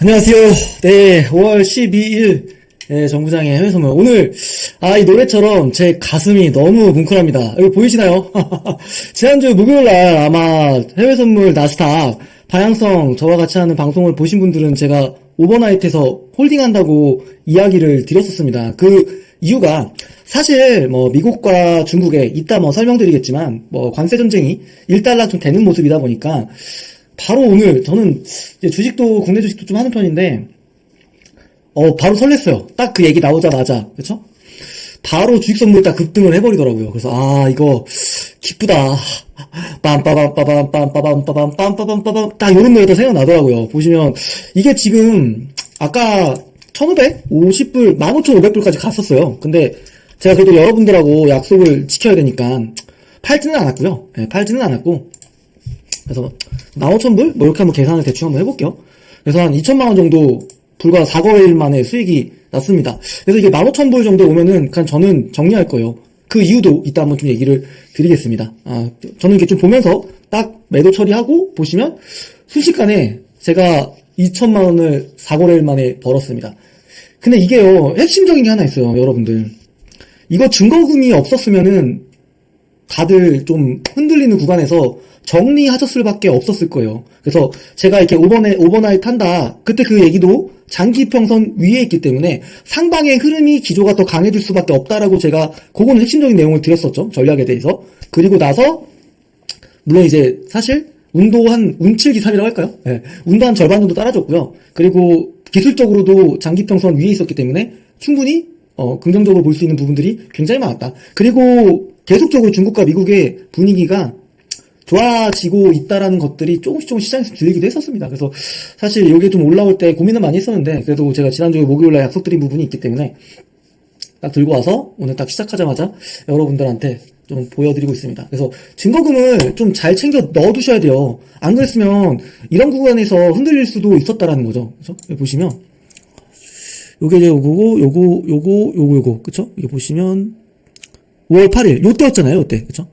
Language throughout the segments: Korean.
안녕하세요. 네, 5월 12일 정부장의 해외 선물. 오늘 이 노래처럼 제 가슴이 너무 뭉클합니다. 여기 보이시나요? 지난주 목요일날 아마 해외 선물 나스닥 방향성 저와 같이 하는 방송을 보신 분들은 제가 오버나이트에서 홀딩한다고 이야기를 드렸었습니다. 그 이유가 사실 미국과 중국에 이따 설명드리겠지만 관세 전쟁이 일단락 좀 되는 모습이다 보니까 바로 오늘 저는 이제 주식도 국내 주식도 좀 하는 편인데 바로 설렜어요. 딱 그 얘기 나오자마자 그쵸? 바로 주식 선물 딱 급등을 해버리더라고요. 그래서 이거 기쁘다. 빰빠밤빠밤 딱 요런 노래가 생각나더라고요. 보시면 이게 지금 아까 1550불 15,500불까지 갔었어요. 근데 제가 그래도 여러분들하고 약속을 지켜야 되니까 팔지는 않았고요. 네, 팔지는 않았고 그래서 15,000불? 이렇게 한번 계산을 대충 한번 해볼게요. 그래서 한 2천만원 정도 불과 4거래일 만에 수익이 났습니다. 그래서 이게 15,000불 정도 오면은 그냥 저는 정리할 거예요. 그 이유도 이따 한번 좀 얘기를 드리겠습니다. 저는 이게 좀 보면서 딱 매도 처리하고 보시면 순식간에 제가 2천만원을 4거래일 만에 벌었습니다. 근데 이게요, 핵심적인 게 하나 있어요, 여러분들. 이거 증거금이 없었으면은 다들 좀 흔들리는 구간에서 정리하셨을 밖에 없었을 거예요. 그래서 제가 이렇게 오버나이트 한다. 그때 그 얘기도 장기평선 위에 있기 때문에 상방의 흐름이 기조가 더 강해질 수밖에 없다라고 제가 그거는 핵심적인 내용을 드렸었죠. 전략에 대해서. 그리고 나서 물론 이제 사실 운도 한 운칠기삼이라고 할까요? 네. 운도 한 절반 정도 따라줬고요. 그리고 기술적으로도 장기평선 위에 있었기 때문에 충분히 긍정적으로 볼 수 있는 부분들이 굉장히 많았다. 그리고 계속적으로 중국과 미국의 분위기가 좋아지고 있다라는 것들이 조금씩 시장에서 들리기도 했었습니다. 그래서 사실 이게 좀 올라올 때 고민을 많이 했었는데 그래도 제가 지난주에 목요일날 약속드린 부분이 있기 때문에 딱 들고 와서 오늘 딱 시작하자마자 여러분들한테 좀 보여드리고 있습니다. 그래서 증거금을 좀 잘 챙겨 넣어두셔야 돼요. 안 그랬으면 이런 구간에서 흔들릴 수도 있었다라는 거죠. 그죠? 여기 보시면 요게 이제 요거 그쵸? 이게 보시면 5월 8일 요때였잖아요. 요때 그쵸?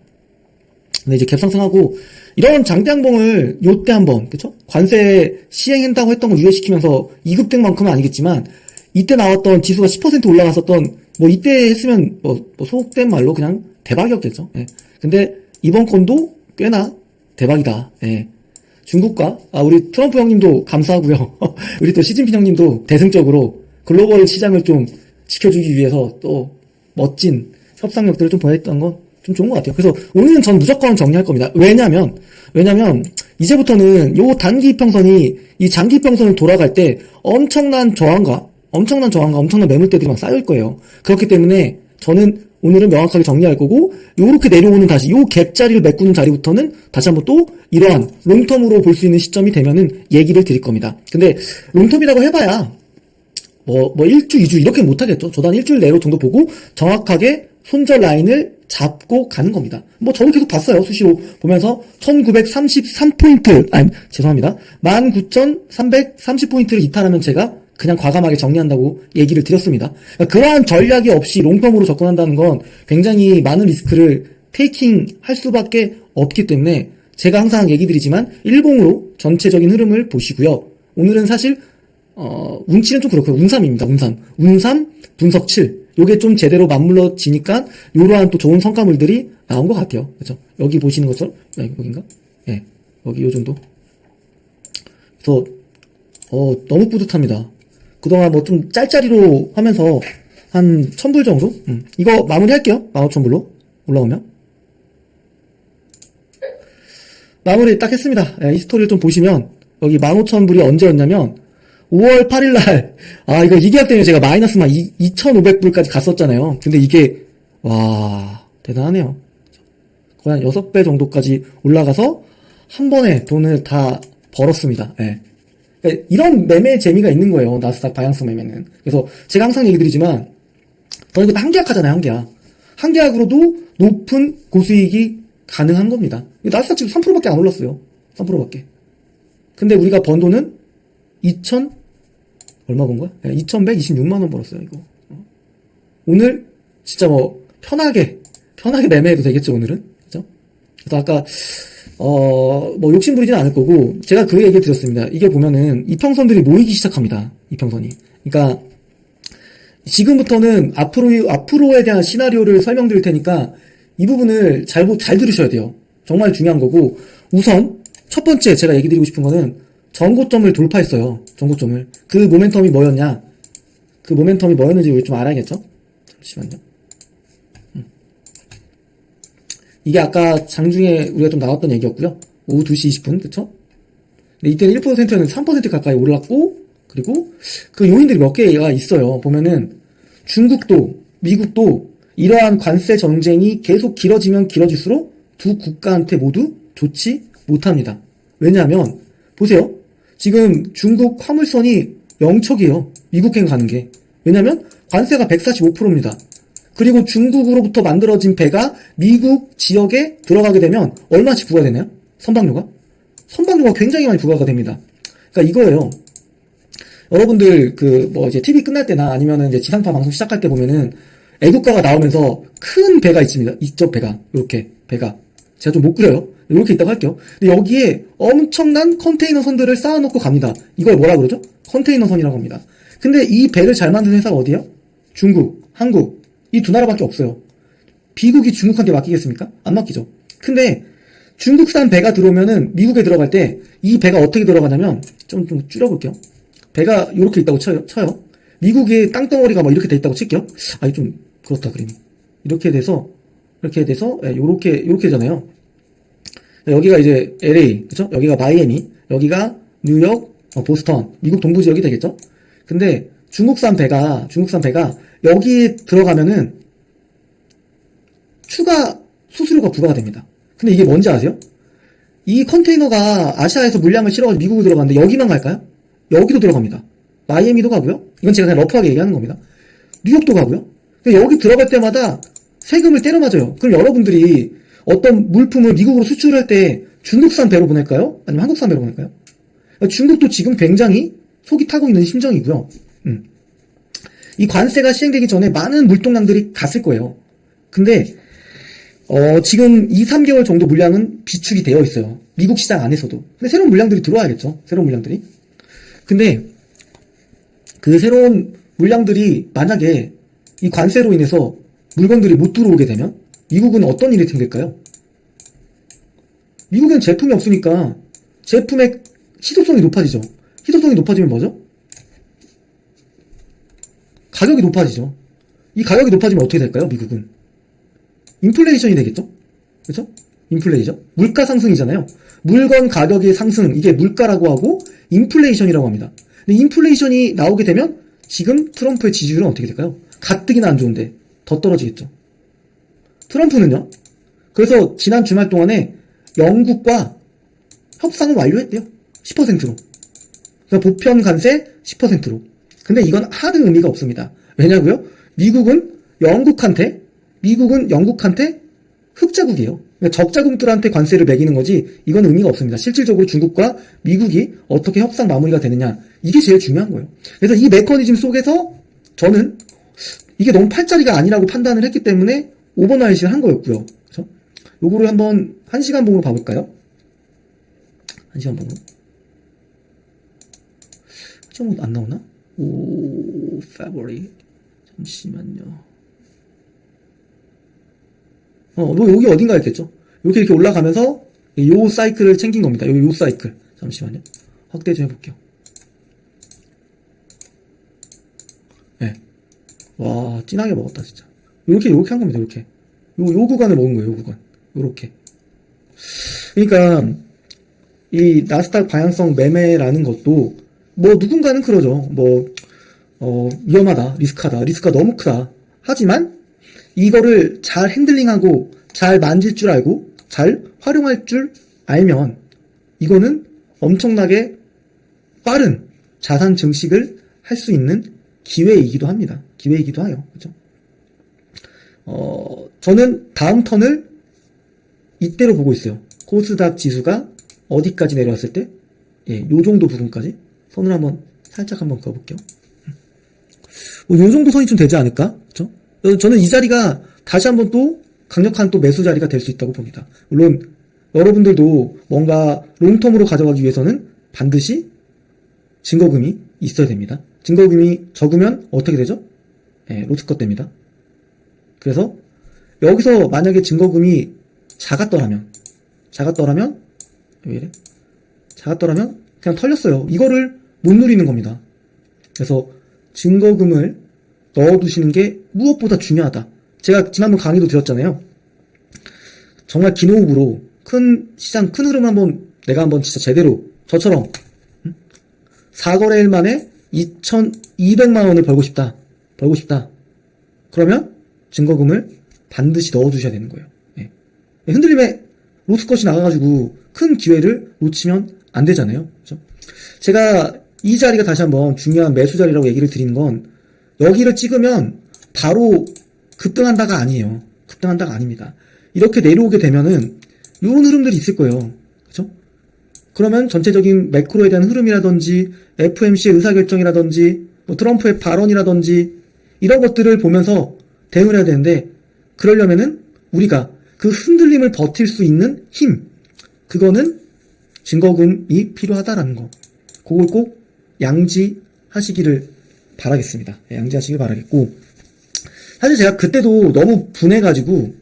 근데 이제 갭상승하고 이런 장대양봉을 요때 한번 그쵸? 관세 시행한다고 했던 걸 유예시키면서 2급등만큼은 아니겠지만 이때 나왔던 지수가 10% 올라갔었던 이때 했으면 속된 말로 그냥 대박이었겠죠. 예. 근데 이번 건도 꽤나 대박이다. 예. 중국과 우리 트럼프 형님도 감사하고요. 우리 또 시진핑 형님도 대승적으로 글로벌 시장을 좀 지켜주기 위해서 또 멋진 협상력들을 좀 보냈던 건 좀 좋은 것 같아요. 그래서 오늘은 전 무조건 정리할 겁니다. 왜냐면 이제부터는 요 단기 평선이 이 장기 평선을 돌아갈 때 엄청난 저항과 엄청난 매물대들이 막 쌓일 거예요. 그렇기 때문에 저는 오늘은 명확하게 정리할 거고 요렇게 내려오는 다시 요 갭자리를 메꾸는 자리부터는 다시 한번 또 이러한 롱텀으로 볼 수 있는 시점이 되면은 얘기를 드릴 겁니다. 근데 롱텀이라고 해봐야 일주, 2주 이렇게 못하겠죠. 저도 한 일주일 내로 정도 보고 정확하게 손절 라인을 잡고 가는 겁니다. 저도 계속 봤어요. 수시로 보면서 1933포인트, 죄송합니다. 19,330포인트를 이탈하면 제가 그냥 과감하게 정리한다고 얘기를 드렸습니다. 그러한 전략이 없이 롱텀으로 접근한다는 건 굉장히 많은 리스크를 테이킹 할 수밖에 없기 때문에 제가 항상 얘기 드리지만 일봉으로 전체적인 흐름을 보시고요. 오늘은 사실 운치는 좀 그렇고요. 운삼입니다. 운삼, 분석 7. 요게 좀 제대로 맞물러지니까 요러한 또 좋은 성과물들이 나온 것 같아요. 그죠? 여기 보시는 것처럼 여기인가? 예. 여기 요 정도. 그래서 너무 뿌듯합니다. 그동안 좀 짤짤이로 하면서 한 1,000불 정도? 이거 마무리할게요. 15,000불로 올라오면. 마무리 딱 했습니다. 예, 이 스토리를 좀 보시면 여기 15,000불이 언제였냐면 5월 8일날 이거 이 계약 때문에 제가 마이너스만 2,500불까지 갔었잖아요. 근데 이게 대단하네요. 거의 한 6배 정도까지 올라가서 한 번에 돈을 다 벌었습니다. 예. 그러니까 이런 매매 재미가 있는 거예요. 나스닥 방향성 매매는. 그래서 제가 항상 얘기 드리지만 저는 이거 한 계약 하잖아요. 한 계약으로도 높은 고수익이 가능한 겁니다. 나스닥 지금 3%밖에 안 올랐어요. 3%밖에. 근데 우리가 번 돈은 얼마 번 거야? 2,126만원 벌었어요, 이거. 오늘, 진짜 편하게 매매해도 되겠죠, 오늘은? 그죠? 그래서 아까, 뭐 욕심 부리지는 않을 거고, 제가 그 얘기 드렸습니다. 이게 보면은 이평선들이 모이기 시작합니다. 이평선이. 그러니까 지금부터는 앞으로에 대한 시나리오를 설명드릴 테니까 이 부분을 잘 들으셔야 돼요. 정말 중요한 거고, 우선 첫 번째 제가 얘기 드리고 싶은 거는 전고점을 돌파했어요. 전고점을. 그 모멘텀이 뭐였냐? 그 모멘텀이 뭐였는지 우리 좀 알아야겠죠? 잠시만요. 이게 아까 장중에 우리가 좀 나왔던 얘기였고요. 오후 2시 20분, 그쵸? 근데 이때는 1%는 3% 가까이 올랐고, 그리고 그 요인들이 몇 개가 있어요. 보면은 중국도, 미국도 이러한 관세 전쟁이 계속 길어지면 길어질수록 두 국가한테 모두 좋지 못합니다. 왜냐하면, 보세요. 지금 중국 화물선이 0척이에요. 미국행 가는 게. 왜냐면 관세가 145%입니다. 그리고 중국으로부터 만들어진 배가 미국 지역에 들어가게 되면 얼마씩 부과가 되나요? 선박료가? 선박료가 굉장히 많이 부과가 됩니다. 그러니까 이거예요. 여러분들 이제 TV 끝날 때나 아니면은 이제 지상파 방송 시작할 때 보면은 애국가가 나오면서 큰 배가 있습니다. 이쪽 배가. 이렇게 배가. 제가 좀 못 그려요. 이렇게 있다고 할게요. 근데 여기에 엄청난 컨테이너 선들을 쌓아놓고 갑니다. 이걸 뭐라 그러죠? 컨테이너 선이라고 합니다. 근데 이 배를 잘 만드는 회사가 어디요? 중국, 한국. 이 두 나라밖에 없어요. 미국이 중국한테 맡기겠습니까? 안 맡기죠. 근데 중국산 배가 들어오면은 미국에 들어갈 때 이 배가 어떻게 들어가냐면 좀 줄여볼게요. 배가 이렇게 있다고 쳐요. 미국의 땅덩어리가 뭐 이렇게 돼 있다고 칠게요. 좀 그렇다 그림이. 이렇게 돼서 요렇게 되잖아요. 여기가 이제 LA, 그쵸? 여기가 마이애미, 여기가 뉴욕, 보스턴, 미국 동부 지역이 되겠죠? 근데 중국산 배가 여기에 들어가면은 추가 수수료가 부과가 됩니다. 근데 이게 뭔지 아세요? 이 컨테이너가 아시아에서 물량을 실어가지고 미국으로 들어가는데 여기만 갈까요? 여기도 들어갑니다. 마이애미도 가고요. 이건 제가 그냥 러프하게 얘기하는 겁니다. 뉴욕도 가고요. 근데 여기 들어갈 때마다 세금을 때려 맞아요. 그럼 여러분들이 어떤 물품을 미국으로 수출할 때 중국산 배로 보낼까요? 아니면 한국산 배로 보낼까요? 중국도 지금 굉장히 속이 타고 있는 심정이고요. 이 관세가 시행되기 전에 많은 물동량들이 갔을 거예요. 근데 지금 2, 3개월 정도 물량은 비축이 되어 있어요. 미국 시장 안에서도. 근데 새로운 물량들이 들어와야겠죠. 새로운 물량들이. 근데 그 새로운 물량들이 만약에 이 관세로 인해서 물건들이 못 들어오게 되면 미국은 어떤 일이 생길까요? 미국엔 제품이 없으니까 제품의 희소성이 높아지죠. 희소성이 높아지면 뭐죠? 가격이 높아지죠. 이 가격이 높아지면 어떻게 될까요? 미국은 인플레이션이 되겠죠? 그렇죠? 인플레이션. 물가 상승이잖아요. 물건 가격의 상승, 이게 물가라고 하고 인플레이션이라고 합니다. 근데 인플레이션이 나오게 되면 지금 트럼프의 지지율은 어떻게 될까요? 가뜩이나 안 좋은데 더 떨어지겠죠. 트럼프는요. 그래서 지난 주말 동안에 영국과 협상을 완료했대요. 10%로. 그러니까 보편 관세 10%로. 근데 이건 하등 의미가 없습니다. 왜냐고요? 미국은 영국한테 흑자국이에요. 그러니까 적자국들한테 관세를 매기는 거지 이건 의미가 없습니다. 실질적으로 중국과 미국이 어떻게 협상 마무리가 되느냐 이게 제일 중요한 거예요. 그래서 이 메커니즘 속에서 저는 이게 너무 팔자리가 아니라고 판단을 했기 때문에 오버나잇을 한 거였고요. 그렇죠? 요거를 한번 1시간 봉으로 봐볼까요? 1시간 봉으로. 1시간 봉 안 나오나? 오, February. 잠시만요. 여기 어딘가 있겠죠? 이렇게 올라가면서 요 사이클을 챙긴 겁니다. 요 사이클. 잠시만요. 확대 좀 해볼게요. 예. 네. 와, 진하게 먹었다, 진짜. 요렇게 한 겁니다, 요렇게. 요 구간을 먹은 거예요, 요 구간. 요렇게. 그러니까, 이 나스닥 방향성 매매라는 것도, 누군가는 그러죠. 위험하다, 리스크가 너무 크다. 하지만, 이거를 잘 핸들링하고, 잘 만질 줄 알고, 잘 활용할 줄 알면, 이거는 엄청나게 빠른 자산 증식을 할 수 있는 기회이기도 합니다. 기회이기도 해요. 그죠? 저는 다음 턴을 이때로 보고 있어요. 코스닥 지수가 어디까지 내려왔을 때, 요 정도 부분까지 선을 살짝 한번 그어볼게요. 요 정도 선이 좀 되지 않을까? 그죠? 저는 이 자리가 다시 한번 또 강력한 또 매수 자리가 될 수 있다고 봅니다. 물론 여러분들도 뭔가 롱텀으로 가져가기 위해서는 반드시 증거금이 있어야 됩니다. 증거금이 적으면 어떻게 되죠? 로스컷 됩니다. 그래서 여기서 만약에 증거금이 작았더라면 왜 이래? 작았더라면 그냥 털렸어요. 이거를 못 누리는 겁니다. 그래서 증거금을 넣어두시는 게 무엇보다 중요하다. 제가 지난번 강의도 드렸잖아요. 정말 긴 호흡으로 큰 시장, 큰 흐름 내가 한번 진짜 제대로 저처럼 4거래일 만에 2,200만 원을 벌고 싶다. 그러면 증거금을 반드시 넣어두셔야 되는 거예요. 예. 흔들림에 로스컷이 나가가지고 큰 기회를 놓치면 안 되잖아요. 그렇죠? 제가 이 자리가 다시 한번 중요한 매수 자리라고 얘기를 드리는 건 여기를 찍으면 바로 급등한다가 아니에요. 급등한다가 아닙니다. 이렇게 내려오게 되면은 이런 흐름들이 있을 거예요. 그렇죠? 그러면 전체적인 매크로에 대한 흐름이라든지 FOMC의 의사결정이라든지 뭐 트럼프의 발언이라든지 이런 것들을 보면서 대응을 해야 되는데 그러려면은 우리가 그 흔들림을 버틸 수 있는 힘 그거는 증거금이 필요하다라는 거 그걸 꼭 양지하시기를 바라겠습니다. 양지하시길 바라겠고 사실 제가 그때도 너무 분해가지고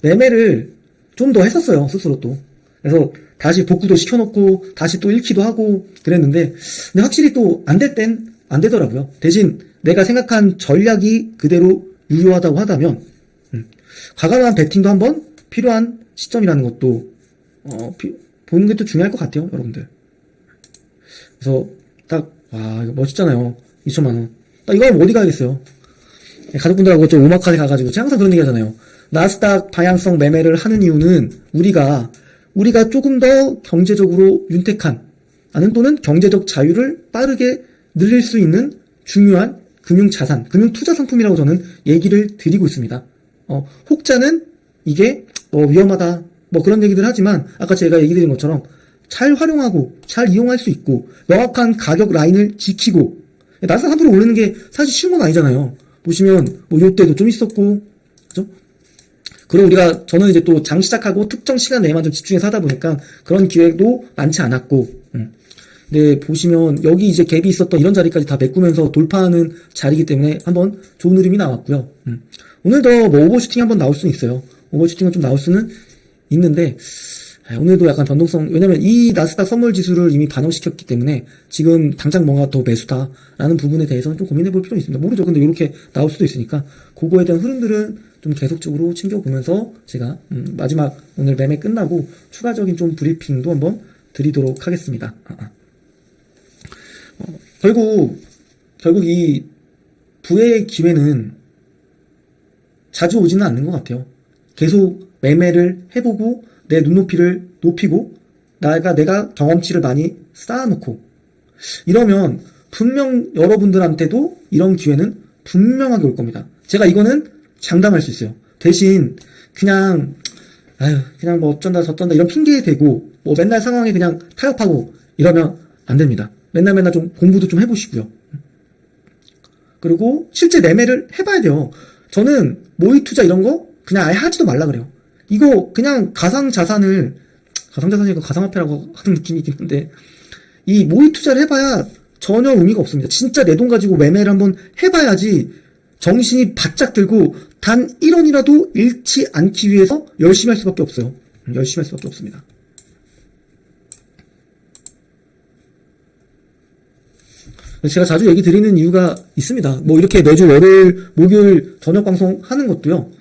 매매를 좀 더 했었어요. 스스로 또. 그래서 다시 복구도 시켜놓고 다시 또 잃기도 하고 그랬는데 근데 확실히 또 안 될 땐 안 되더라고요. 대신 내가 생각한 전략이 그대로 유효하다고 하다면 과감한 베팅도 한번 필요한 시점이라는 것도 보는 게 또 중요할 것 같아요. 여러분들. 그래서 딱 와 이거 멋있잖아요. 2천만 원. 딱 이거 하면 어디 가야겠어요. 가족분들하고 좀 오마카세 가가지고 제가 항상 그런 얘기 하잖아요. 나스닥 방향성 매매를 하는 이유는 우리가 조금 더 경제적으로 윤택한 또는 경제적 자유를 빠르게 늘릴 수 있는 중요한 금융자산, 금융투자 상품이라고 저는 얘기를 드리고 있습니다. 혹자는 이게 위험하다 그런 얘기들 하지만 아까 제가 얘기 드린 것처럼 잘 활용하고 잘 이용할 수 있고 명확한 가격 라인을 지키고 나스닥 3% 오르는 게 사실 쉬운 건 아니잖아요. 보시면 요때도 좀 있었고 그죠? 그리고 저는 이제 또 장 시작하고 특정 시간 내에만 좀 집중해서 하다 보니까 그런 기회도 많지 않았고 근데 보시면 여기 이제 갭이 있었던 이런 자리까지 다 메꾸면서 돌파하는 자리이기 때문에 한번 좋은 흐름이 나왔고요. 오늘도 오버슈팅 한번 나올 수는 있어요. 오버슈팅은 좀 나올 수는 있는데 오늘도 약간 변동성 왜냐면 이 나스닥 선물 지수를 이미 반영시켰기 때문에 지금 당장 뭔가 더 매수다라는 부분에 대해서는 좀 고민해 볼 필요는 있습니다. 모르죠. 근데 이렇게 나올 수도 있으니까 그거에 대한 흐름들은 좀 계속적으로 챙겨보면서 제가 마지막 오늘 매매 끝나고 추가적인 좀 브리핑도 한번 드리도록 하겠습니다. 결국 이 부의 기회는 자주 오지는 않는 것 같아요. 계속 매매를 해보고 내 눈높이를 높이고 내가 경험치를 많이 쌓아놓고 이러면 분명 여러분들한테도 이런 기회는 분명하게 올 겁니다. 제가 이거는 장담할 수 있어요. 대신 그냥 뭐 어쩐다 저쩐다 이런 핑계에 대고 맨날 상황에 그냥 타협하고 이러면 안 됩니다. 맨날 좀 공부도 좀 해보시고요. 그리고 실제 매매를 해봐야 돼요. 저는 모의 투자 이런 거 그냥 아예 하지도 말라 그래요. 이거 그냥 가상자산이고 가상화폐라고 하는 느낌이긴 한데 이 모의 투자를 해봐야 전혀 의미가 없습니다. 진짜 내 돈 가지고 매매를 한번 해봐야지 정신이 바짝 들고 단 1원이라도 잃지 않기 위해서 열심히 할 수밖에 없어요. 열심히 할 수밖에 없습니다. 제가 자주 얘기 드리는 이유가 있습니다. 이렇게 매주 월요일, 목요일 저녁 방송 하는 것도요.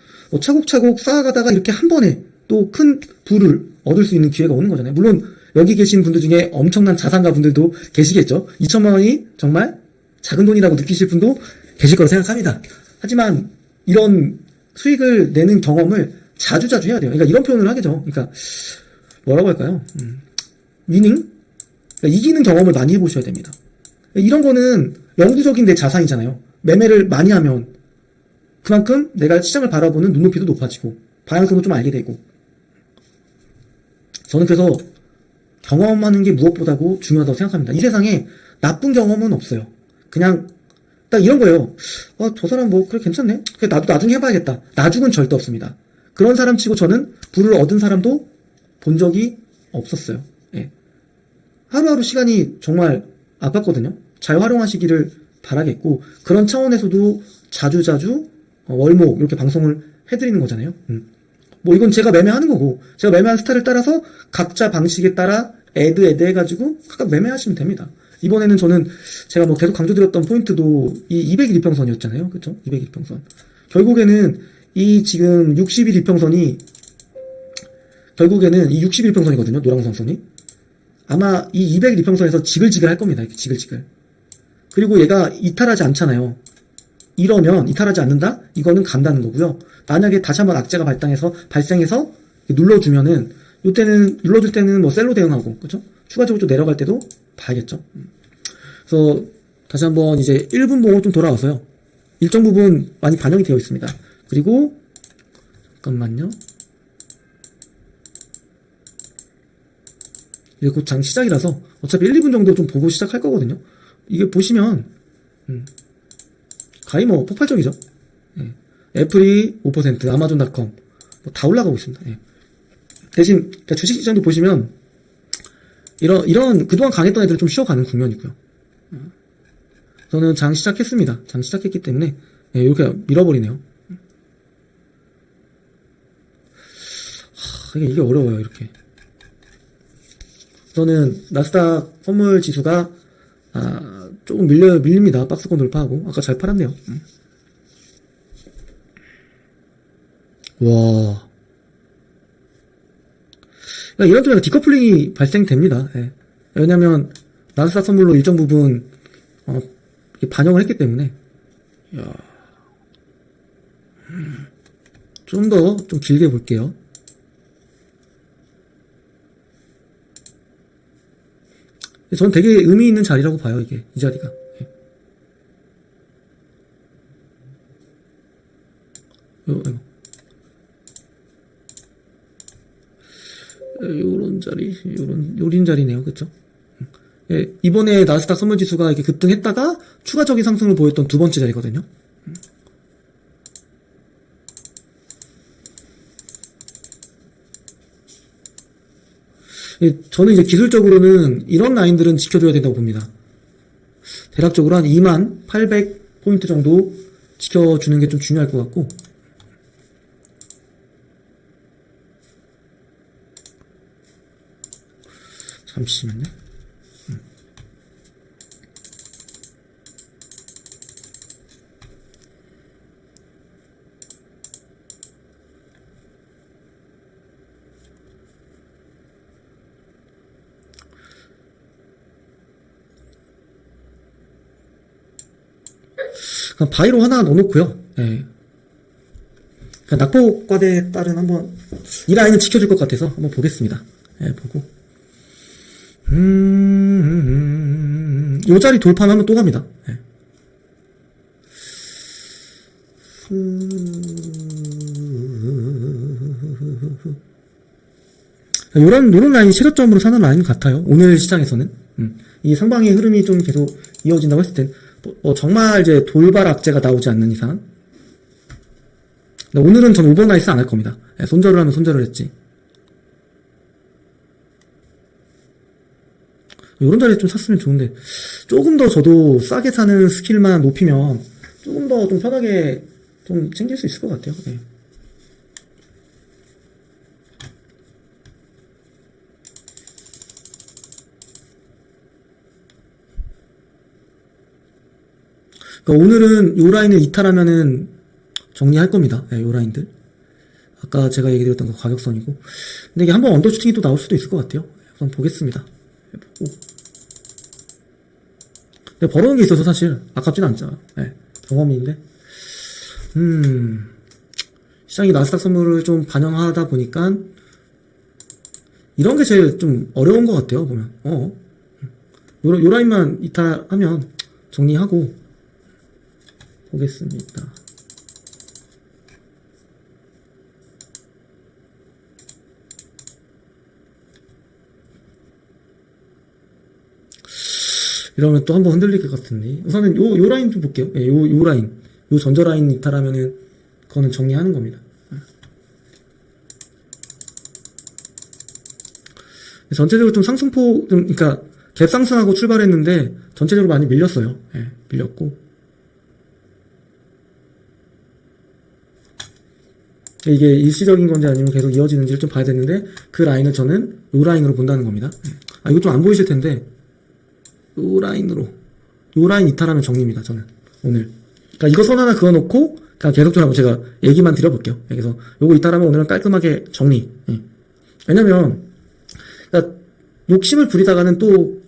차곡차곡 쌓아가다가 이렇게 한 번에 또 큰 부를 얻을 수 있는 기회가 오는 거잖아요. 물론 여기 계신 분들 중에 엄청난 자산가 분들도 계시겠죠. 2천만 원이 정말 작은 돈이라고 느끼실 분도 계실 거라고 생각합니다. 하지만 이런 수익을 내는 경험을 자주자주 해야 돼요. 그러니까 이런 표현을 하겠죠. 그러니까 뭐라고 할까요? 위닝? 그러니까 이기는 경험을 많이 해보셔야 됩니다. 이런 거는 영구적인 내 자산이잖아요. 매매를 많이 하면 그만큼 내가 시장을 바라보는 눈높이도 높아지고 방향성도 좀 알게 되고 저는 그래서 경험하는 게 무엇보다도 중요하다고 생각합니다. 이 세상에 나쁜 경험은 없어요. 그냥 딱 이런 거예요. 저 사람 그래 괜찮네. 그래 나도 나중에 해봐야겠다. 나중은 절대 없습니다. 그런 사람 치고 저는 부를 얻은 사람도 본 적이 없었어요. 예. 하루하루 시간이 정말 아깝거든요. 잘 활용하시기를 바라겠고, 그런 차원에서도 자주자주 월목 이렇게 방송을 해드리는 거잖아요. 뭐 이건 제가 매매하는 거고, 제가 매매한 스타일을 따라서 각자 방식에 따라 애드 해가지고 각각 매매하시면 됩니다. 이번에는 저는 제가 뭐 계속 강조드렸던 포인트도 이 201이평선이었잖아요. 그쵸? 201이평선. 결국에는 이 지금 61이평선이 결국에는 이 61평선이거든요. 노랑선선이. 아마 이 201이평선에서 지글지글 할 겁니다. 이렇게 지글지글. 그리고 얘가 이탈하지 않잖아요. 이러면 이탈하지 않는다? 이거는 간다는 거고요. 만약에 다시 한번 악재가 발생해서 눌러주면은 이때는 눌러줄 때는 뭐 셀로 대응하고 그쵸? 추가적으로 좀 내려갈 때도 봐야겠죠. 그래서 다시 한번 이제 1분 봉으로 좀 돌아와서요. 일정 부분 많이 반영이 되어 있습니다. 그리고 잠깐만요. 이제 곧 장 시작이라서 어차피 1, 2분 정도 좀 보고 시작할 거거든요. 이게 보시면 가히 뭐 폭발적이죠. 예. 애플이 5%, 아마존.com 뭐 다 올라가고 있습니다. 예. 대신 주식시장도 보시면 이런 그동안 강했던 애들은 좀 쉬어가는 국면이고요. 저는 장 시작했습니다. 장 시작했기 때문에 예, 이렇게 밀어버리네요. 이게 어려워요. 이렇게 저는 나스닥 선물 지수가 조금 밀립니다. 박스권 돌파하고 아까 잘 팔았네요. 와, 이런 쪽에 디커플링이 발생됩니다. 예. 왜냐면 나스닥 선물로 일정 부분 반영을 했기 때문에. 좀 더 좀 길게 볼게요. 전 되게 의미 있는 자리라고 봐요, 이게. 이 자리가. 요런 자리, 요린 자리네요. 그쵸? 예, 이번에 나스닥 선물지수가 이렇게 급등했다가 추가적인 상승을 보였던 두 번째 자리거든요. 저는 이제 기술적으로는 이런 라인들은 지켜줘야 된다고 봅니다. 대략적으로 한 2800포인트 정도 지켜주는 게 좀 중요할 것 같고, 잠시만요. 그냥 바이로 하나 넣어놓고요. 예. 낙폭과대에 따른 한번 이 라인은 지켜줄 것 같아서 한번 보겠습니다. 예, 보고 요 자리 돌파하면 또 갑니다. 예. 요런 라인이 최저점으로 사는 라인 같아요. 오늘 시장에서는. 이 상방의 흐름이 좀 계속 이어진다고 했을 땐, 정말 이제 돌발 악재가 나오지 않는 이상. 오늘은 전 오버나이스 안 할 겁니다. 손절을 하면 손절을 했지. 요런 자리에 좀 샀으면 좋은데, 조금 더 저도 싸게 사는 스킬만 높이면, 조금 더 좀 편하게 좀 챙길 수 있을 것 같아요. 네. 그러니까 오늘은 요 라인을 이탈하면은 정리할 겁니다. 네, 요 라인들. 아까 제가 얘기드렸던 그 가격선이고. 근데 이게 한번 언더슈팅이 또 나올 수도 있을 것 같아요. 우선 보겠습니다. 보고. 근데 벌어놓은 게 있어서 사실 아깝진 않잖아. 네, 경험인데. 시장이 나스닥 선물을 좀 반영하다 보니까 이런 게 제일 좀 어려운 것 같아요. 보면. 요 라인만 이탈하면 정리하고 보겠습니다. 이러면 또 한번 흔들릴 것 같은데. 우선은 요 라인 좀 볼게요. 예, 요 라인. 요 전저 라인 이탈하면은, 그거는 정리하는 겁니다. 전체적으로 좀 상승폭, 그러니까 갭 상승하고 출발했는데 전체적으로 많이 밀렸어요. 예, 밀렸고. 이게 일시적인 건지 아니면 계속 이어지는지를 좀 봐야 되는데, 그 라인을 저는 요 라인으로 본다는 겁니다. 이거 좀 안 보이실 텐데, 요 라인 이탈하면 정리입니다, 저는. 오늘. 그러니까 이거 선 하나 그어놓고, 그냥 계속 좀 하고 제가 얘기만 드려볼게요. 그래서 요거 이탈하면 오늘은 깔끔하게 정리. 왜냐면, 그러니까 욕심을 부리다가는 또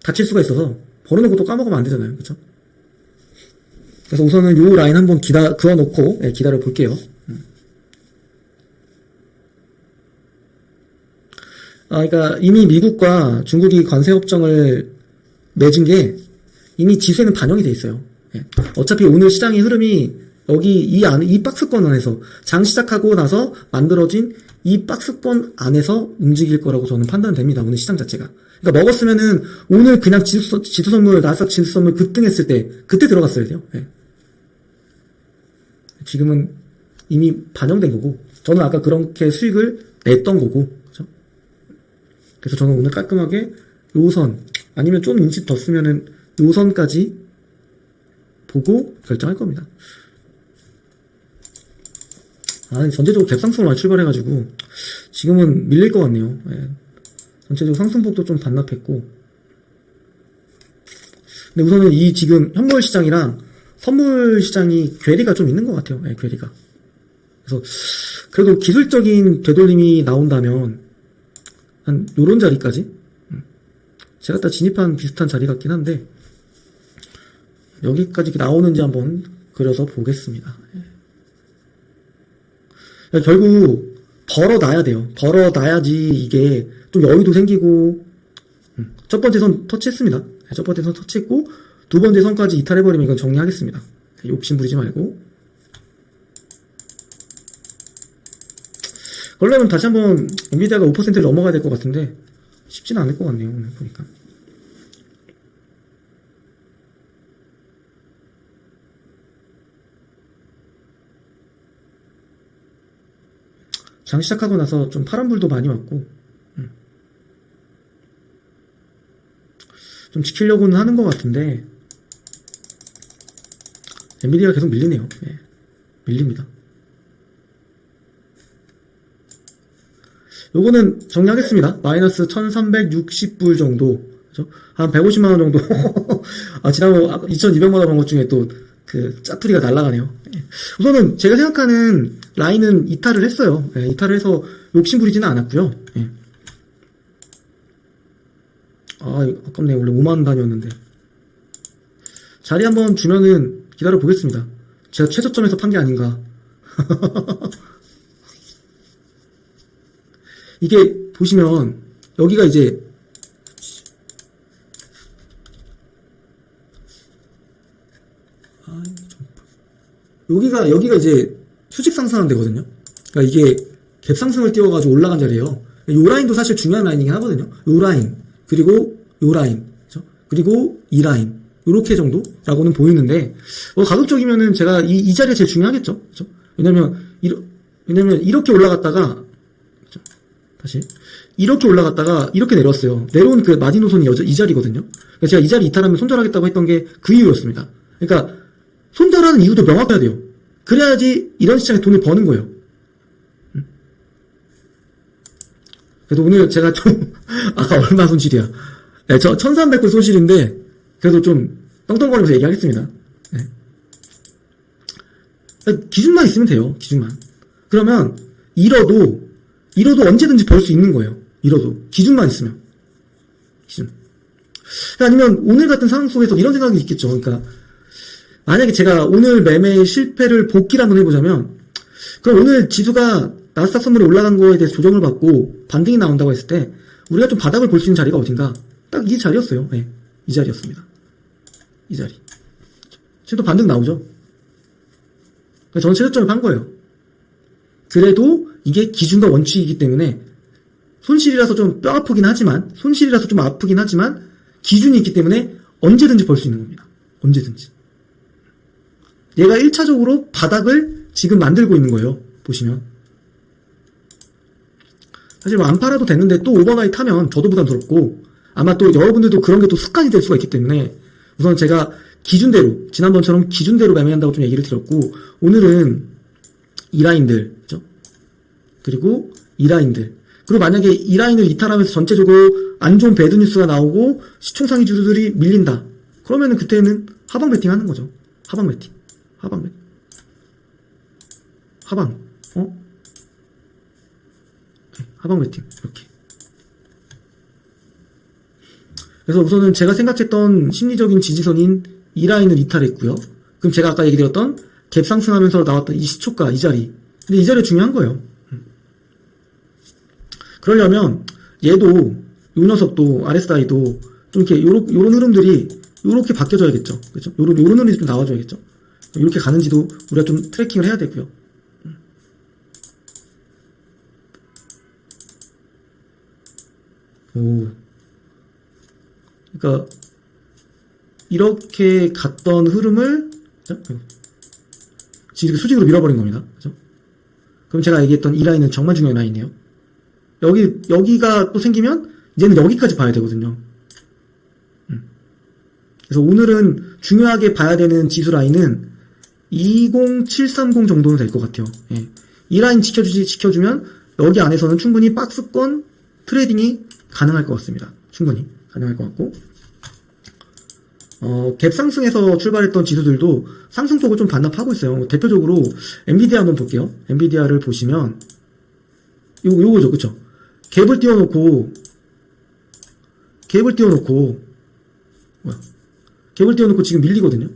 다칠 수가 있어서 벌어놓고 또 까먹으면 안 되잖아요. 그쵸? 그래서 우선은 요 라인 한번 그어놓고 기다려 볼게요. 그러니까 이미 미국과 중국이 관세 협정을 맺은 게 이미 지수에는 반영이 돼 있어요. 어차피 오늘 시장의 흐름이 여기 이 박스권 안에서 장 시작하고 나서 만들어진 이 박스권 안에서 움직일 거라고 저는 판단됩니다. 오늘 시장 자체가. 그러니까 먹었으면은 오늘 그냥 지수 선물, 나스닥 지수 선물 급등했을 때 그때 들어갔어야 돼요. 지금은 이미 반영된 거고, 저는 아까 그렇게 수익을 냈던 거고, 그렇죠? 그래서 저는 오늘 깔끔하게 요선, 아니면 좀 인치 더 쓰면은 요선까지 보고 결정할 겁니다. 전체적으로 갭상승으로 많이 출발해가지고 지금은 밀릴 것 같네요. 전체적으로 상승폭도 좀 반납했고, 근데 우선은 이 지금 현물 시장이랑 선물 시장이 괴리가 좀 있는 것 같아요. 괴리가. 그래서 그래도 기술적인 되돌림이 나온다면 한 요런 자리까지, 제가 다 진입한 비슷한 자리 같긴 한데 여기까지 나오는지 한번 그려서 보겠습니다. 결국 벌어놔야 돼요. 벌어놔야지 이게 좀 여유도 생기고. 첫 번째 선 터치했습니다. 첫 번째 선 터치했고, 두 번째 선까지 이탈해버리면 이건 정리하겠습니다. 욕심 부리지 말고. 그러려면 다시 한번 엔비디아가 5%를 넘어가야 될 것 같은데 쉽지는 않을 것 같네요. 오늘 보니까. 장 시작하고 나서 좀 파란불도 많이 왔고, 좀 지키려고는 하는 것 같은데 엔비디아가 계속 밀리네요. 밀립니다. 요거는 정리하겠습니다. 마이너스 1360불 정도, 그죠? 한 150만원 정도. 지난번 2200만원 번 것 중에 또 그 짜투리가 날아가네요. 우선은 제가 생각하는 라인은 이탈을 했어요. 이탈을 해서 욕심 부리지는 않았고요. 아깝네. 원래 5만원 단위였는데. 자리 한번 주면은 기다려 보겠습니다. 제가 최저점에서 판 게 아닌가. 이게 보시면 여기가 이제 여기가 이제 수직 상승하는 데거든요. 그러니까 이게 갭 상승을 띄워가지고 올라간 자리예요. 요 라인도 사실 중요한 라인이긴 하거든요. 요 라인, 그리고 요 라인, 그렇죠? 그리고 이 라인, 요렇게 정도라고는 보이는데, 가급적이면은 제가 이 자리가 제일 중요하겠죠. 그렇죠? 왜냐면 이렇게 올라갔다가, 그렇죠? 다시 이렇게 올라갔다가 이렇게 내려왔어요. 내려온 그 마지노선이 이 자리거든요. 그러니까 제가 이 자리 이탈하면 손절하겠다고 했던 게 그 이유였습니다. 그러니까 손절하는 이유도 명확해야 돼요. 그래야지 이런 시장에 돈을 버는 거예요. 그래도 오늘 제가 좀 아까 얼마 손실이야. 저 1300불 손실인데 그래도 좀 떵떵거리면서 얘기하겠습니다. 기준만 있으면 돼요. 기준만. 그러면 잃어도 언제든지 벌 수 있는 거예요. 잃어도 기준만 있으면. 기준. 아니면 오늘 같은 상황 속에서 이런 생각이 있겠죠. 그러니까 만약에 제가 오늘 매매 실패를 복기를 한번 해보자면, 그럼 오늘 지수가 나스닥 선물에 올라간 거에 대해서 조정을 받고 반등이 나온다고 했을 때 우리가 좀 바닥을 볼 수 있는 자리가 어딘가, 딱 이 자리였어요. 이 자리였습니다. 이 자리. 지금 또 반등 나오죠. 저는 최저점을 판 거예요. 그래도 이게 기준과 원칙이기 때문에 손실이라서 좀 뼈 아프긴 하지만, 손실이라서 좀 아프긴 하지만 기준이 있기 때문에 언제든지 벌 수 있는 겁니다. 언제든지. 얘가 1차적으로 바닥을 지금 만들고 있는 거예요. 보시면. 사실 뭐 안 팔아도 됐는데 또 오버나잇 하면 저도 부담스럽고 아마 또 여러분들도 그런 게 또 습관이 될 수가 있기 때문에 우선 제가 기준대로 지난번처럼 기준대로 매매한다고 좀 얘기를 드렸고 오늘은 이 라인들 그죠? 그리고 이 라인들 그리고 만약에 이 라인을 이탈하면서 전체적으로 안 좋은 배드 뉴스가 나오고 시총상위 주주들이 밀린다 그러면은 그때는 하방 베팅 하는 거죠. 하방 베팅 하방 하방 베팅 이렇게. 그래서 우선은 제가 생각했던 심리적인 지지선인 이 라인을 이탈했고요. 그럼 제가 아까 얘기 드렸던 갭 상승하면서 나왔던 이 시초가 이 자리. 근데 이 자리 중요한 거예요. 그러려면 얘도 요 녀석도 RSI도 좀 이렇게 요런 흐름들이 요렇게 바뀌어줘야겠죠. 그렇죠? 요런 흐름이 좀 나와줘야겠죠. 이렇게 가는지도 우리가 좀 트래킹을 해야 되고요. 그러니까 이렇게 갔던 흐름을 지금 이렇게 수직으로 밀어버린 겁니다. 그죠? 그럼 제가 얘기했던 이 라인은 정말 중요한 라인이에요. 여기가 또 생기면 이제는 여기까지 봐야 되거든요. 그래서 오늘은 중요하게 봐야 되는 지수 라인은 20730 정도는 될 것 같아요. 예. 이 라인 지켜주면 여기 안에서는 충분히 박스권 트레이딩이 가능할 것 같습니다. 충분히 가능할 것 같고 갭 상승에서 출발했던 지수들도 상승폭을 좀 반납하고 있어요. 대표적으로 엔비디아 한번 볼게요. 엔비디아를 보시면 요거죠, 그쵸? 갭을 띄워놓고 지금 밀리거든요.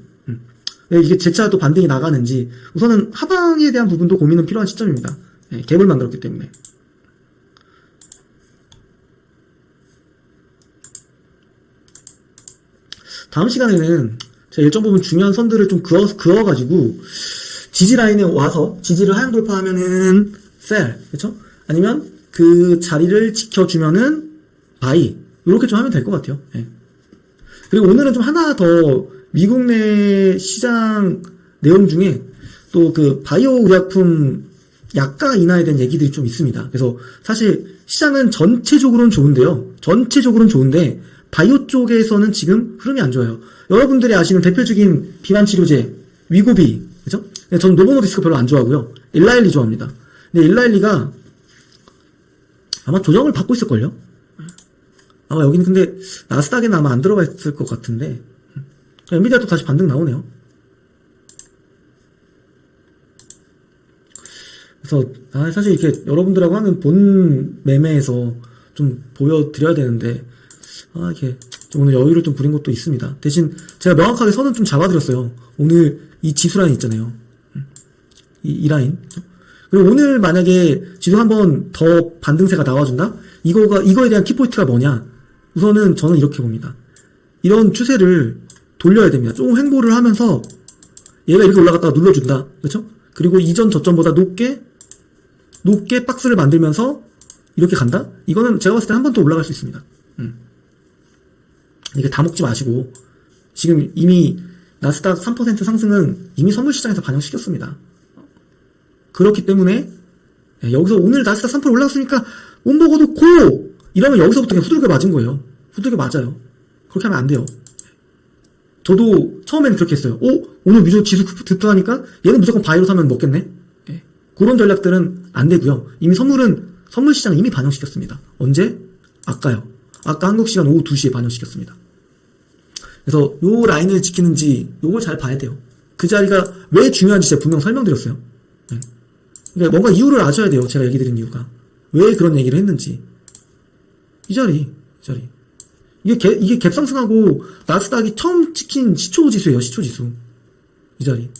네, 이게 재차 또 반등이 나가는지 우선은 하방에 대한 부분도 고민은 필요한 시점입니다. 네, 갭을 만들었기 때문에. 다음 시간에는 제가 일정 부분 중요한 선들을 좀 그어가지고 지지 라인에 와서 지지를 하향 돌파하면은 셀, 그쵸? 아니면 그 자리를 지켜주면은 바이 이렇게 좀 하면 될 것 같아요. 네. 그리고 오늘은 좀 하나 더 미국 내 시장 내용 중에 또 그 바이오 의약품 약가 인하에 대한 얘기들이 좀 있습니다. 그래서 사실 시장은 전체적으로는 좋은데 바이오 쪽에서는 지금 흐름이 안 좋아요. 여러분들이 아시는 대표적인 비만치료제 위고비, 그죠? 전 노보노디스크 별로 안 좋아하고요. 일라일리 좋아합니다. 근데 일라일리가 아마 조정을 받고 있을걸요? 아마 여기는 근데 나스닥에는 아마 안 들어가 있을 것 같은데 엔비디아도 다시 반등 나오네요. 그래서 사실 이렇게 여러분들하고 하는 본 매매에서 좀 보여드려야 되는데 이렇게 좀 오늘 여유를 좀 부린 것도 있습니다. 대신 제가 명확하게 선은 좀 잡아드렸어요. 오늘 이 지수 라인 있잖아요. 이 라인. 그리고 오늘 만약에 지수 한번 더 반등세가 나와준다? 이거에 대한 키포인트가 뭐냐? 우선은 저는 이렇게 봅니다. 이런 추세를 돌려야 됩니다. 조금 횡보를 하면서 얘가 이렇게 올라갔다가 눌러준다. 그렇죠? 그리고 이전 저점보다 높게 박스를 만들면서 이렇게 간다? 이거는 제가 봤을 때 한 번 더 올라갈 수 있습니다. 이게 다 먹지 마시고 지금 이미 나스닥 3% 상승은 이미 선물시장에서 반영시켰습니다. 그렇기 때문에 여기서 오늘 나스닥 3% 올라갔으니까 온버거도 고! 이러면 여기서부터 그냥 후들겨 맞은 거예요. 후들겨 맞아요. 그렇게 하면 안 돼요. 저도 처음에는 그렇게 했어요. 오늘 무조건 지수 급등하니까 얘는 무조건 바이로 사면 먹겠네? 그런 전략들은 안 되고요. 이미 선물시장 이미 반영시켰습니다. 언제? 아까요. 아까 한국 시간 오후 2시에 반영시켰습니다. 그래서 요 라인을 지키는지 요걸 잘 봐야 돼요. 그 자리가 왜 중요한지 제가 분명 설명드렸어요. 그러니까 뭔가 이유를 아셔야 돼요. 제가 얘기 드린 이유가. 왜 그런 얘기를 했는지. 이 자리. 이게 갭 상승하고 나스닥이 처음 찍힌 시초지수예요. 시초지수. 이 자리.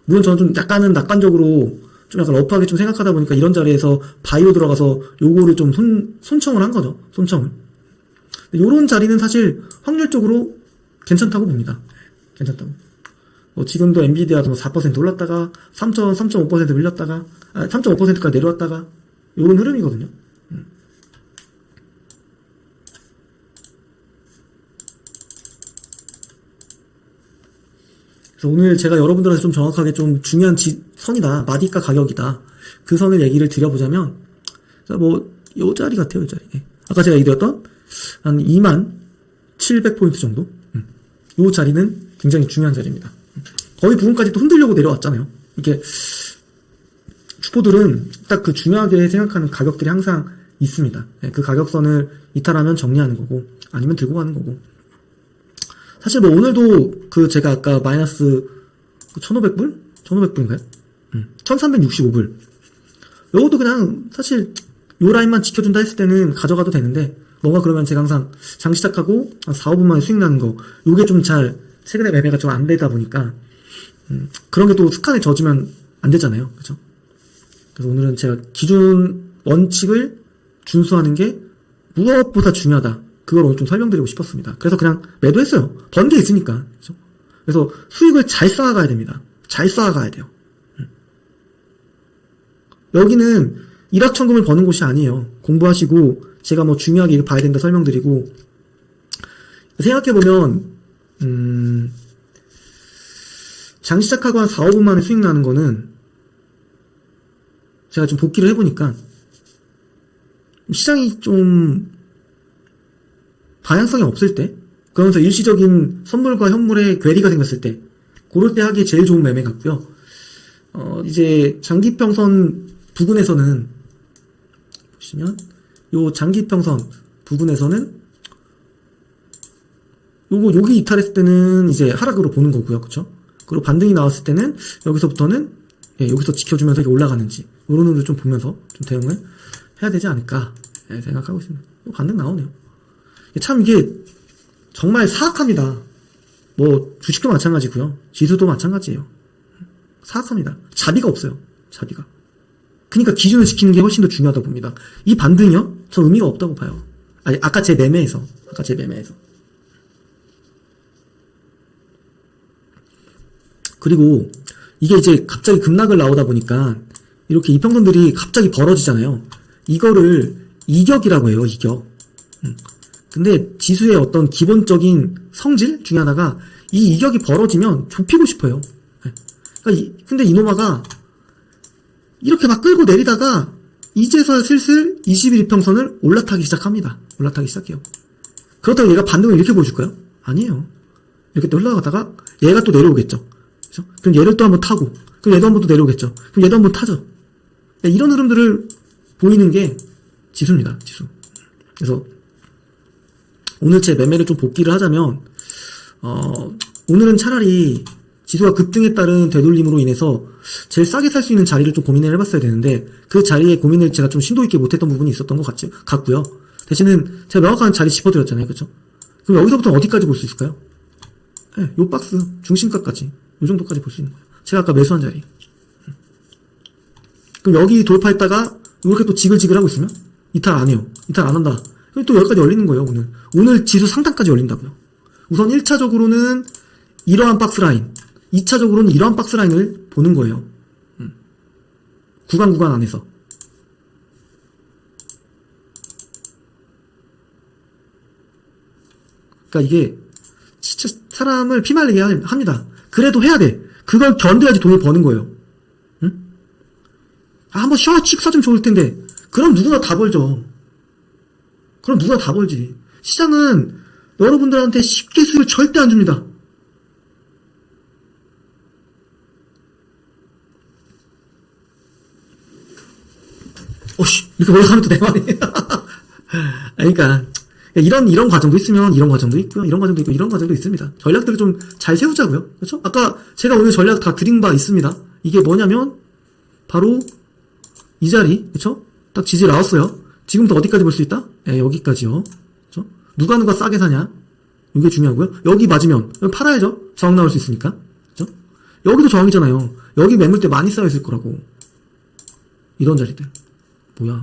물론 저는 좀 약간은 낙관적으로 좀 약간 러프하게 좀 생각하다 보니까 이런 자리에서 바이오 들어가서 요거를 좀 손청을 한 거죠. 손청을. 요런 자리는 사실 확률적으로 괜찮다고 봅니다. 괜찮다고. 지금도 엔비디아도 4% 올랐다가 3.5% 밀렸다가 3.5%까지 내려왔다가 요런 흐름이거든요. 그래서 오늘 제가 여러분들한테 좀 정확하게 좀 중요한 선이다. 마디가 가격이다. 그 선을 얘기를 드려보자면 자, 뭐, 요 자리 같아요, 요 자리. 예. 아까 제가 얘기했던 한 2700포인트 정도? 요 자리는 굉장히 중요한 자리입니다. 거의 부분까지 또 흔들려고 내려왔잖아요. 이게, 주포들은 딱 그 중요하게 생각하는 가격들이 항상 있습니다. 예, 그 가격선을 이탈하면 정리하는 거고, 아니면 들고 가는 거고. 사실 뭐 오늘도 그 제가 아까 마이너스 1500불? 1500불인가요? 1365불. 요것도 그냥 사실 요 라인만 지켜준다 했을 때는 가져가도 되는데, 뭔가 그러면 제가 항상 장 시작하고 한 4, 5분 만에 수익 나는 거, 요게 좀 잘 최근에 매매가 좀 안 되다 보니까 그런 게 또 습관에 젖으면 안 되잖아요. 그죠? 그래서 오늘은 제가 기준 원칙을 준수하는 게 무엇보다 중요하다. 그걸 오늘 좀 설명드리고 싶었습니다. 그래서 그냥 매도했어요. 번 게 있으니까. 그죠? 그래서 수익을 잘 쌓아가야 됩니다. 잘 쌓아가야 돼요. 여기는 일확천금을 버는 곳이 아니에요. 공부하시고 제가 뭐 중요하게 이거 봐야 된다 설명드리고, 생각해보면 장 시작하고 한 4, 5분 만에 수익 나는 거는 제가 좀 복기를 해보니까 시장이 좀 방향성이 없을 때, 그러면서 일시적인 선물과 현물의 괴리가 생겼을 때, 그럴 때 하기에 제일 좋은 매매 같고요. 이제 장기평선 부근에서는 보시면 요 장기평선 부근에서는 여기 이탈했을 때는 이제 하락으로 보는 거고요. 그쵸? 그리고 반등이 나왔을 때는 여기서부터는 여기서 지켜주면서 이게 올라가는지 이런 것을 좀 보면서 좀 대응을 해야 되지 않을까 생각하고 있습니다. 반등 나오네요. 참 이게 정말 사악합니다. 뭐 주식도 마찬가지고요. 지수도 마찬가지예요. 사악합니다. 자비가 없어요. 자비가. 그러니까 기준을 지키는 게 훨씬 더 중요하다고 봅니다. 이 반등이요? 전 의미가 없다고 봐요. 아니, 아까 제 매매에서. 그리고 이게 이제 갑자기 급락을 나오다 보니까 이렇게 이평선들이 갑자기 벌어지잖아요. 이거를 이격이라고 해요. 이격. 근데 지수의 어떤 기본적인 성질 중에 하나가 이 이격이 벌어지면 좁히고 싶어요. 그러니까 근데 이노마가 이렇게 막 끌고 내리다가 이제서야 슬슬 21 이평선을 올라타기 시작합니다. 올라타기 시작해요. 그렇다고 얘가 반등을 이렇게 보여줄까요? 아니에요. 이렇게 또 흘러가다가 얘가 또 내려오겠죠. 그렇죠? 그럼 얘를 또 한번 타고, 그럼 얘도 한번 또 내려오겠죠. 그럼 얘도 한번 타죠. 이런 흐름들을 보이는 게 지수입니다. 지수. 그래서 오늘 제 매매를 좀 복기를 하자면 오늘은 차라리 지수가 급등에 따른 되돌림으로 인해서 제일 싸게 살 수 있는 자리를 좀 고민을 해봤어야 되는데, 그 자리에 고민을 제가 좀 심도 있게 못했던 부분이 있었던 것 같고요. 대신은 제가 명확한 자리 짚어드렸잖아요. 그쵸? 그럼 여기서부터 어디까지 볼 수 있을까요? 네, 요 박스 중심가까지, 요 정도까지 볼 수 있는 거예요. 제가 아까 매수한 자리. 그럼 여기 돌파했다가 이렇게 또 지글지글 하고 있으면 이탈 안 해요. 이탈 안 한다. 그럼 또 여기까지 열리는 거예요. 오늘 지수 상단까지 열린다고요. 우선 1차적으로는 이러한 박스 라인, 2차적으로는 이러한 박스 라인을 보는 거예요. 구간 안에서. 그러니까 이게 진짜 사람을 피말리게 합니다. 그래도 해야 돼. 그걸 견뎌야지 돈을 버는 거예요. 응? 한번 샤워칙 사주면 좋을 텐데. 그럼 누구나 다 벌죠. 그럼 누구나 다 벌지. 시장은 여러분들한테 쉽게 수익을 절대 안 줍니다. 오씨, 이렇게 올라가면 또 내 말이. 그러니까, 이런 과정도 있으면, 이런 과정도 있고요. 이런 과정도 있고, 이런 과정도 있습니다. 전략들을 좀 잘 세우자고요. 그렇죠? 아까 제가 오늘 전략 다 드린 바 있습니다. 이게 뭐냐면, 바로, 이 자리, 그렇죠? 딱 지지 나왔어요. 지금부터 어디까지 볼 수 있다? 네, 여기까지요. 그렇죠? 누가 싸게 사냐? 이게 중요하고요. 여기 맞으면, 팔아야죠. 저항 나올 수 있으니까. 그렇죠? 여기도 저항이잖아요. 여기 매물대 많이 쌓여있을 거라고. 이런 자리들. 뭐야?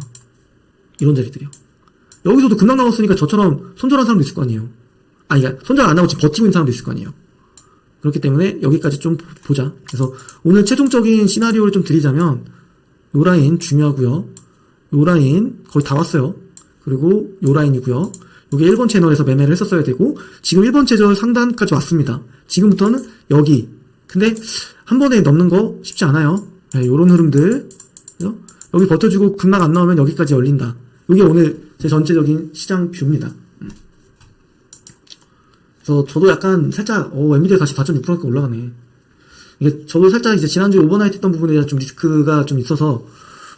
이런 자리들이요. 여기서도 급락 나왔으니까 저처럼 손절한 사람도 있을 거 아니에요. 아니, 그러니까 손절 안 하고 지금 버티고 있는 사람도 있을 거 아니에요. 그렇기 때문에 여기까지 좀 보자. 그래서 오늘 최종적인 시나리오를 좀 드리자면, 요 라인 중요하고요. 요 라인 거의 다 왔어요. 그리고 요 라인이고요. 요게 1번 채널에서 매매를 했었어야 되고, 지금 1번 채널 상단까지 왔습니다. 지금부터는 여기. 근데 한 번에 넘는 거 쉽지 않아요. 네, 요런 흐름들. 여기 버텨주고 급락 안 나오면 여기까지 열린다. 이게 오늘 제 전체적인 시장 뷰입니다. 그래서 저도 약간 살짝 엔비디아 다시 4.6%가 올라가네. 이게 저도 살짝 이제 지난주에 오버나이트 했던 부분에 대해서 좀 리스크가 좀 있어서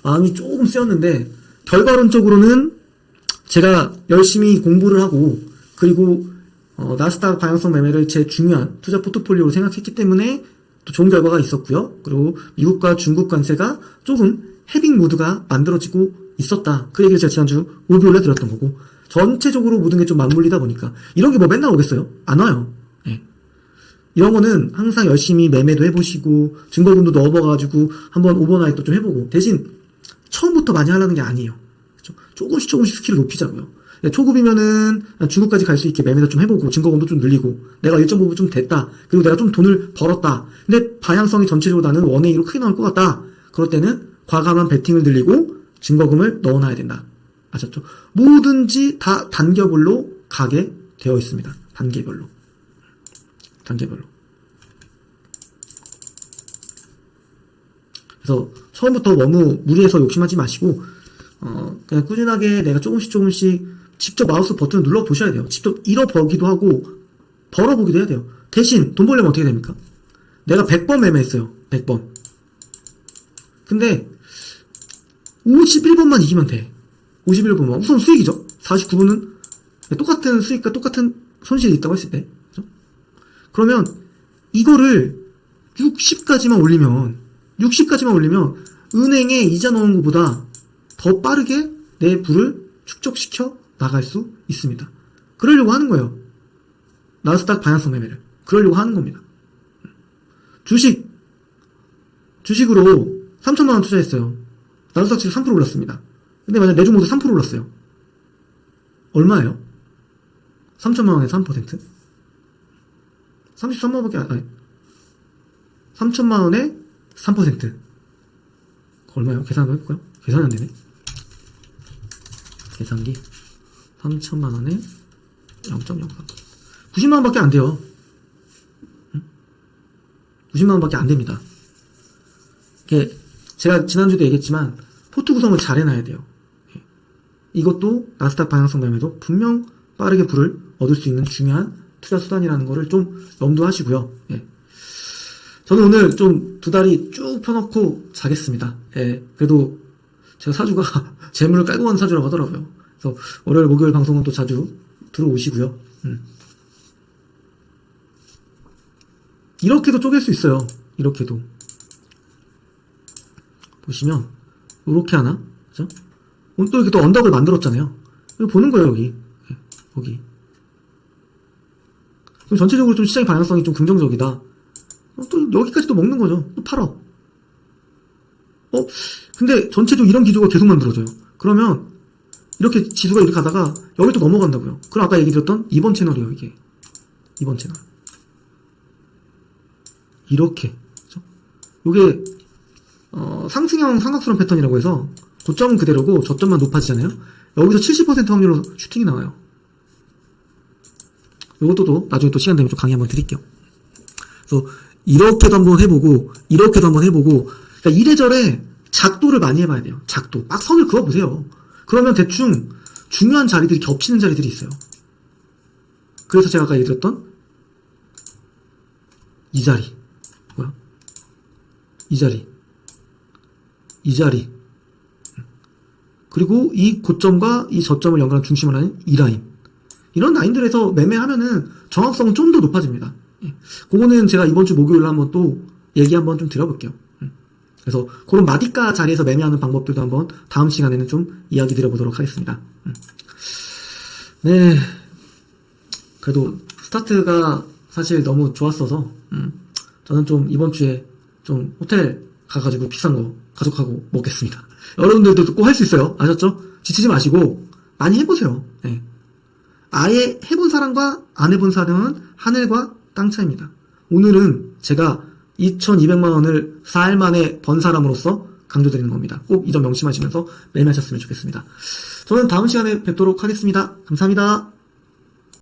마음이 조금 쓰였는데, 결과론적으로는 제가 열심히 공부를 하고, 그리고 나스닥 방향성 매매를 제 중요한 투자 포트폴리오로 생각했기 때문에 또 좋은 결과가 있었고요. 그리고 미국과 중국 관세가 조금 헤빙 모드가 만들어지고 있었다. 그 얘기를 제가 지난주 오비올에 드렸던 거고, 전체적으로 모든 게 좀 맞물리다 보니까 이런 게 뭐 맨날 오겠어요? 안 와요. 예. 이런 거는 항상 열심히 매매도 해보시고 증거금도 넣어봐가지고 한번 오버나이트도 좀 해보고, 대신 처음부터 많이 하려는 게 아니에요. 조금씩 스킬을 높이자고요. 초급이면은 중국까지 갈 수 있게 매매도 좀 해보고 증거금도 좀 늘리고, 내가 1.5부 좀 됐다, 그리고 내가 좀 돈을 벌었다, 근데 방향성이 전체적으로 나는 1A로 크게 나올 것 같다, 그럴 때는 과감한 베팅을 늘리고 증거금을 넣어놔야 된다. 아셨죠? 뭐든지 다 단계별로 가게 되어 있습니다. 단계별로. 그래서 처음부터 너무 무리해서 욕심하지 마시고, 그냥 꾸준하게 내가 조금씩 직접 마우스 버튼을 눌러 보셔야 돼요. 직접 잃어보기도 하고 벌어보기도 해야 돼요. 대신 돈 벌려면 어떻게 됩니까? 내가 100번 매매했어요. 100번. 근데 51번만 이기면 돼. 51번만. 우선 수익이죠. 49분은 똑같은 수익과 똑같은 손실이 있다고 했을 때. 그렇죠? 그러면 이거를 60까지만 올리면 은행에 이자 넣은 것보다 더 빠르게 내 부를 축적시켜 나갈 수 있습니다. 그러려고 하는 거예요. 나스닥 방향성 매매를. 그러려고 하는 겁니다. 주식으로 3천만원 투자했어요. 나스닥 지수 3% 올랐습니다. 근데 만약 내주 모두 3% 올랐어요. 얼마예요? 3천만원에 3%? 33만원밖에 아니 3천만원에 3%. 얼마예요? 계산 한번 해볼까요? 계산이 안 되네. 계산기. 3천만원에 0.03. 90만원밖에 안 돼요. 90만원밖에 안 됩니다. 이게 제가 지난주도 얘기했지만 포트 구성을 잘 해놔야 돼요. 이것도 나스닥 방향성 매매도 분명 빠르게 불을 얻을 수 있는 중요한 투자 수단이라는 거를 좀 염두하시고요. 예. 저는 오늘 좀 두 다리 쭉 펴놓고 자겠습니다. 예. 그래도 제가 사주가 재물을 깔고 가는 사주라고 하더라고요. 그래서 월요일, 목요일 방송은 또 자주 들어오시고요. 이렇게도 쪼갤 수 있어요. 이렇게도. 보시면 이렇게 하나, 그죠? 오늘 또 이렇게 또 언덕을 만들었잖아요. 이거 보는 거예요, 여기. 여기. 그럼 전체적으로 좀 시장의 방향성이 좀 긍정적이다. 또 여기까지 또 먹는 거죠. 또 팔어. 근데 전체적으로 이런 기조가 계속 만들어져요. 그러면 이렇게 지수가 이렇게 가다가 여기 또 넘어간다고요. 그럼 아까 얘기 드렸던 2번 채널이에요, 이게. 2번 채널. 이렇게. 그죠? 요게 상승형 삼각수렴 패턴이라고 해서 고점은 그대로고 저점만 높아지잖아요. 여기서 70% 확률로 슈팅이 나와요. 요것도 나중에 또 시간 되면 좀 강의 한번 드릴게요. 그래서 이렇게도 한번 해보고 이렇게도 한번 해보고, 그러니까 이래저래 작도를 많이 해봐야 돼요. 작도. 막 선을 그어보세요. 그러면 대충 중요한 자리들이 겹치는 자리들이 있어요. 그래서 제가 아까 얘기드렸던 이 자리. 뭐야? 이 자리. 그리고 이 고점과 이 저점을 연결한 중심을 하는 이 라인. 이런 라인들에서 매매하면은 정확성은 좀 더 높아집니다. 그거는 제가 이번 주 목요일에 한번 또 얘기 한번 좀 드려볼게요. 그래서 그런 마디가 자리에서 매매하는 방법들도 한번 다음 시간에는 좀 이야기 드려보도록 하겠습니다. 네. 그래도 스타트가 사실 너무 좋았어서, 저는 좀 이번 주에 좀 호텔 가가지고 비싼 거 가족하고 먹겠습니다. 여러분들도 꼭 할 수 있어요. 아셨죠? 지치지 마시고 많이 해보세요. 네. 아예 해본 사람과 안 해본 사람은 하늘과 땅 차이입니다. 오늘은 제가 2,200만원을 4일 만에 번 사람으로서 강조드리는 겁니다. 꼭 이 점 명심하시면서 매매하셨으면 좋겠습니다. 저는 다음 시간에 뵙도록 하겠습니다. 감사합니다.